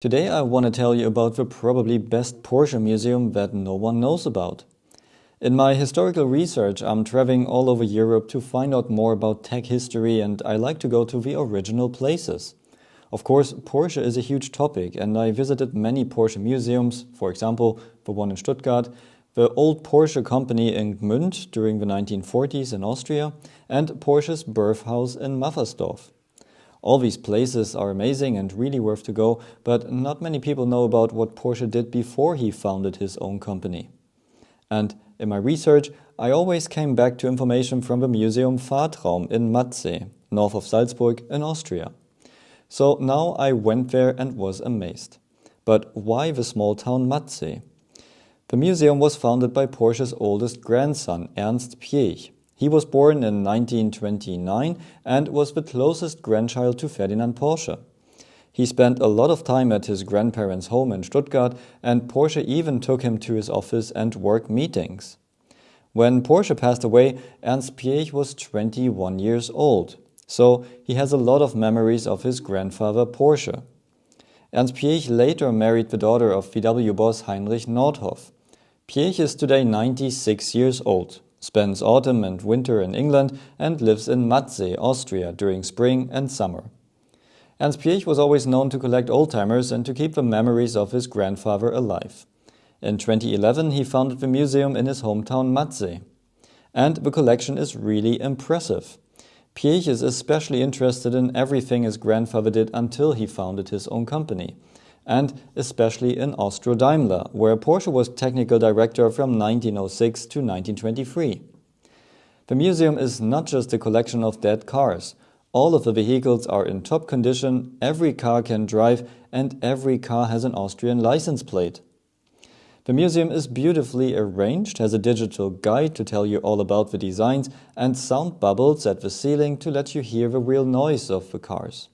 Today I want to tell you about the probably best Porsche museum that no one knows about. In my historical research, I'm traveling all over Europe to find out more about tech history, and I like to go to the original places. Of course, Porsche is a huge topic, and I visited many Porsche museums, for example, the one in Stuttgart, the old Porsche company in Gmünd during the 1940s in Austria, and Porsche's birth house in Maffersdorf. All these places are amazing and really worth to go, but not many people know about what Porsche did before he founded his own company. And in my research, I always came back to information from the museum Fahr in Mattsee, north of Salzburg in Austria. So now I went there and was amazed. But why the small town Mattsee? The museum was founded by Porsche's oldest grandson, Ernst Piëch. He was born in 1929 and was the closest grandchild to Ferdinand Porsche. He spent a lot of time at his grandparents' home in Stuttgart, and Porsche even took him to his office and work meetings. When Porsche passed away, Ernst Piëch was 21 years old, so he has a lot of memories of his grandfather Porsche. Ernst Piëch later married the daughter of VW boss Heinrich Nordhoff. Piëch is today 96 years old, spends autumn and winter in England, and lives in Mattsee, Austria during spring and summer. Ernst Piëch was always known to collect oldtimers and to keep the memories of his grandfather alive. In 2011 he founded the museum in his hometown Mattsee. And the collection is really impressive. Piëch is especially interested in everything his grandfather did until he founded his own company, and especially in Austro-Daimler, where Porsche was technical director from 1906 to 1923. The museum is not just a collection of dead cars. All of the vehicles are in top condition, every car can drive, and every car has an Austrian license plate. The museum is beautifully arranged, has a digital guide to tell you all about the designs, and sound bubbles at the ceiling to let you hear the real noise of the cars.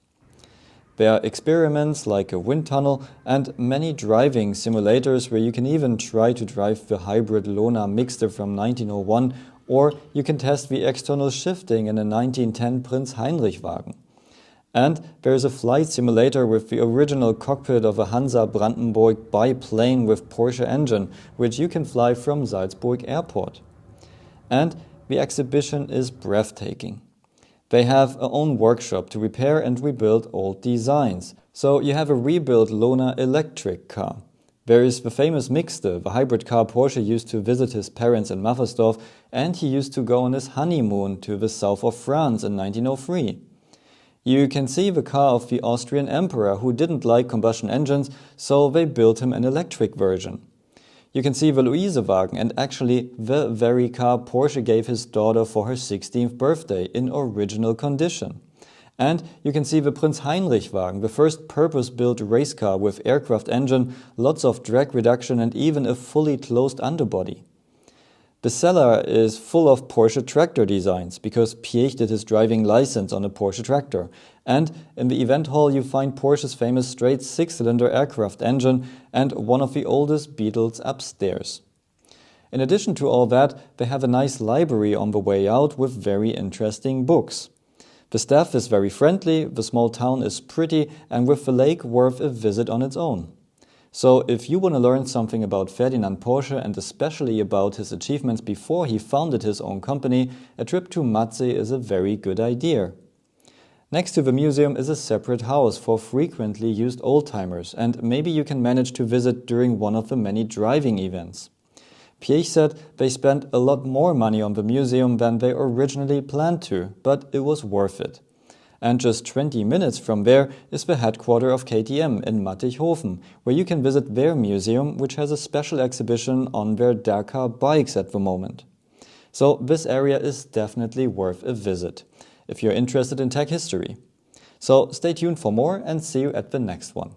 There are experiments like a wind tunnel and many driving simulators where you can even try to drive the hybrid Lona Mixte from 1901, or you can test the external shifting in a 1910 Prinz Heinrich wagon. And there is a flight simulator with the original cockpit of a Hansa Brandenburg biplane with Porsche engine, which you can fly from Salzburg airport. And the exhibition is breathtaking. They have a own workshop to repair and rebuild old designs. So you have a rebuilt Lona electric car. There is the famous Mixte, the hybrid car Porsche used to visit his parents in Maffersdorf, and he used to go on his honeymoon to the south of France in 1903. You can see the car of the Austrian emperor who didn't like combustion engines, so they built him an electric version. You can see the Luisewagen and actually the very car Porsche gave his daughter for her 16th birthday in original condition. And you can see the Prinz Heinrich wagon, the first purpose-built race car with aircraft engine, lots of drag reduction and even a fully closed underbody. The cellar is full of Porsche tractor designs because Piëch did his driving license on a Porsche tractor. And in the event hall you find Porsche's famous straight six-cylinder aircraft engine and one of the oldest Beetles upstairs. In addition to all that, they have a nice library on the way out with very interesting books. The staff is very friendly, the small town is pretty, and with the lake worth a visit on its own. So if you want to learn something about Ferdinand Porsche and especially about his achievements before he founded his own company, a trip to Mattsee is a very good idea. Next to the museum is a separate house for frequently used oldtimers, and maybe you can manage to visit during one of the many driving events. Piëch said they spent a lot more money on the museum than they originally planned to, but it was worth it. And just 20 minutes from there is the headquarters of KTM in Mattighofen, where you can visit their museum, which has a special exhibition on their Dakar bikes at the moment. So this area is definitely worth a visit, if you're interested in tech history. So stay tuned for more and see you at the next one.